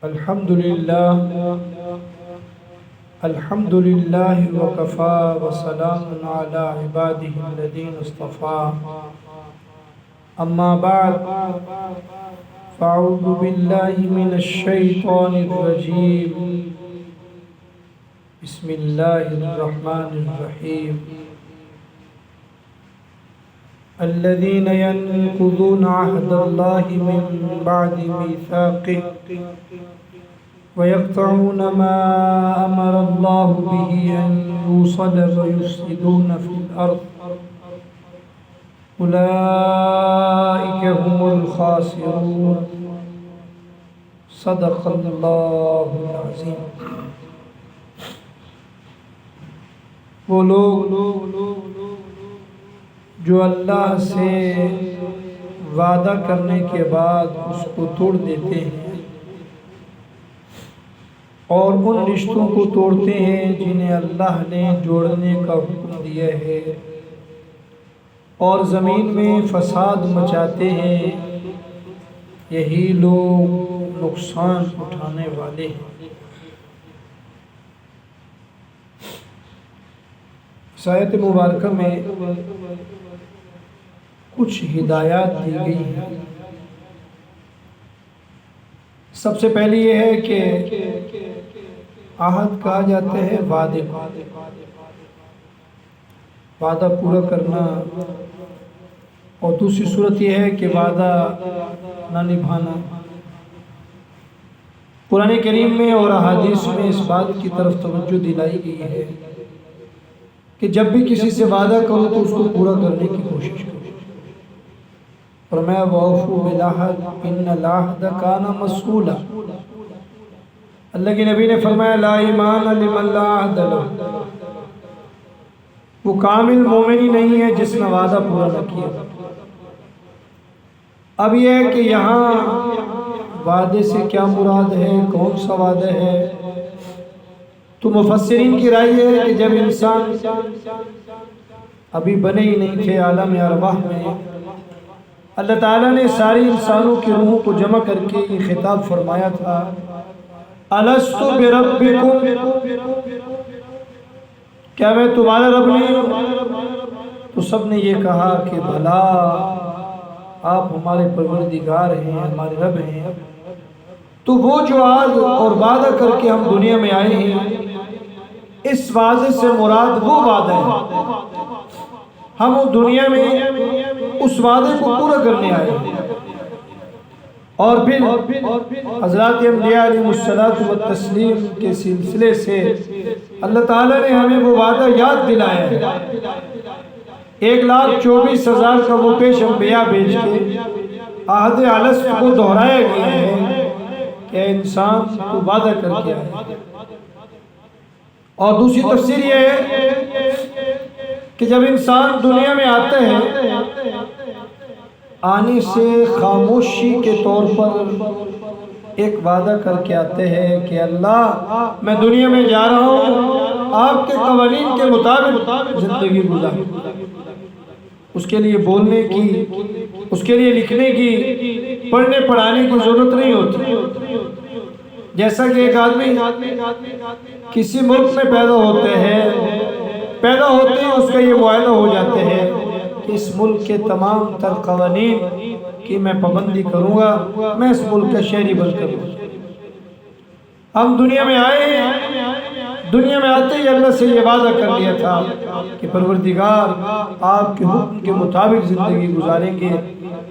الحمد لله وكفى وسلام على عباده الذين اصطفى أما بعد فأعوذ بالله من الشيطان الرجيم بسم الله الرحمن الرحيم الذين ينقضون عهد الله من بعد ميثاقه ويقطعون ما أمر الله به أن يوصل ويفسدون في الأرض أولئك هم الخاسرون صدق الله العظيم۔ وہ لوگ جو اللہ سے وعدہ کرنے کے بعد اس کو توڑ دیتے ہیں اور ان رشتوں کو توڑتے ہیں جنہیں اللہ نے جوڑنے کا حکم دیا ہے اور زمین میں فساد مچاتے ہیں، یہی لوگ نقصان اٹھانے والے ہیں۔ اس آیت مبارکہ میں کچھ ہدایات دی گئی ہیں۔ سب سے پہلی یہ ہے کہ عہد کہا جاتا ہے وعدے کو، وعدہ پورا کرنا، اور دوسری صورت یہ ہے کہ وعدہ نہ نبھانا۔ قرآن کریم میں اور احادیث میں اس بات کی طرف توجہ دلائی گئی ہے کہ جب بھی کسی سے وعدہ کرو تو اس کو پورا کرنے کی کوشش کرو۔ فرمایا وَأَوْفُوا بِالْعَهْدِ إِنَّ الْعَهْدَ كَانَ مَسْئُولًا۔ اللہ کے نبی نے فرمایا لا ایمان لمن لا عہد لہ، وہ کامل مومن ہی نہیں ہے جس نے وعدہ پورا نہ کیا۔ اب یہ ہے کہ یہاں وعدے سے کیا مراد ہے، کون سا وعدہ ہے؟ تو مفسرین کی رائے ہے کہ جب انسان ابھی بنے ہی نہیں تھے عالم ارواح میں، اللہ تعالیٰ نے ساری انسانوں کی روحوں کو جمع کر کے یہ خطاب فرمایا تھا الست بربکم، کیا میں تمہارا رب نہیں ہوں؟ تو سب نے یہ کہا کہ بھلا آپ ہمارے پروردگار ہیں، ہمارے رب ہیں۔ تو وہ جو عہد اور وعدہ کر کے ہم دنیا میں آئے ہیں، اس وعدے سے مراد وہ وعدہ ہے، ہم دنیا میں اس وعدے کو پورا کرنے آئے ہیں۔ اور پھر حضرات انبیاء علیہ السلام کے سلسلے سے اللہ تعالیٰ نے ہمیں وہ وعدہ یاد دلایا ہے۔ 1,24,000 کا وہ پیش انبیاء بھیج کے عہد الست کو دہرایا گیا ہے کہ انسان کو وعدہ کر کے آئے۔ اور دوسری تفسیر یہ ہے کہ جب انسان دنیا میں آتا ہے، آنے سے خاموشی کے طور پر ایک وعدہ کر کے آتے ہیں کہ اللہ میں دنیا میں جا رہا ہوں، آپ کے قوانین کے مطابق زندگی گزار۔ اس کے لیے بولنے کی، اس کے لیے لکھنے کی، پڑھنے پڑھانے کی ضرورت نہیں ہوتی۔ جیسا کہ ایک آدمی کسی ملک میں پیدا ہوتے ہیں اس کا یہ معاہدہ ہو جاتے ہیں کہ اس ملک کے تمام تر قوانین کی میں پابندی کروں گا، میں اس ملک کا شہری بن کروں گا۔ ہم دنیا میں آئے ہیں، دنیا میں آتے ہی اللہ سے یہ وعدہ کر لیا تھا کہ پروردگار آپ کے حکم کے مطابق زندگی گزاریں گے،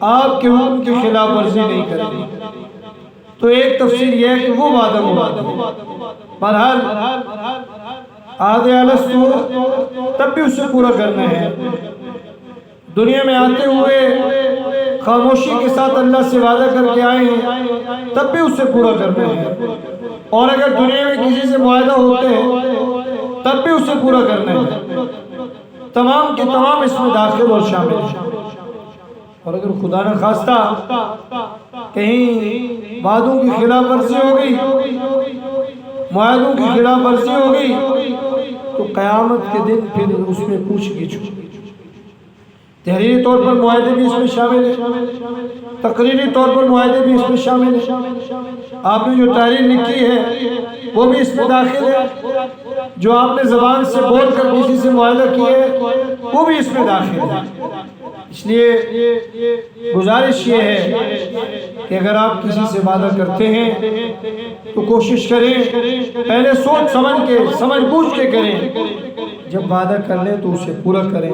آپ کے حکم کی خلاف ورزی نہیں کریں گے۔ تو ایک تفسیر یہ ہے کہ وہ وعدہ مراد ہے۔ بہرحال عہد الست تب بھی اسے پورا کرنا ہے۔ دنیا میں آتے ہوئے خاموشی کے ساتھ اللہ سے وعدہ کر کے آئے ہیں، تب بھی اسے پورا کرنا ہے۔ اور اگر دنیا میں کسی سے معاہدہ ہوتے ہیں تب بھی اسے پورا کرنا ہے۔ تمام کے تمام اس میں داخل اور شامل ہیں۔ اور اگر خدا نہ خواستہ کہیں وعدوں کی خلاف ورزی ہو گئی، معاہدوں کی خلاف ورزی ہو گئی، تو قیامت کے دن پھر اس میں پوچھ گچھ ہوگی۔ تحریری طور پر معاہدے بھی اس میں شامل ہیں، تقریری طور پر معاہدے بھی اس میں شامل ہیں۔ آپ نے جو تحریر لکھی ہے وہ بھی اس میں داخل ہے، جو آپ نے زبان سے بول کر کسی سے معاہدہ کیا ہے وہ بھی اس میں داخل ہے۔ اس لیے گزارش یہ ہے کہ اگر آپ کسی سے وعدہ کرتے ہیں تو کوشش کریں پہلے سوچ سمجھ بوجھ کے کریں، جب وعدہ کر لیں تو اسے پورا کریں۔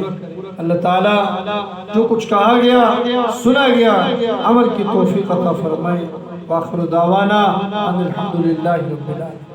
اللہ تعالیٰ جو کچھ کہا گیا سنا گیا عمل کی توفیق عطا فرمائے۔ وآخر دعوانا ان الحمدللہ رب العالمین۔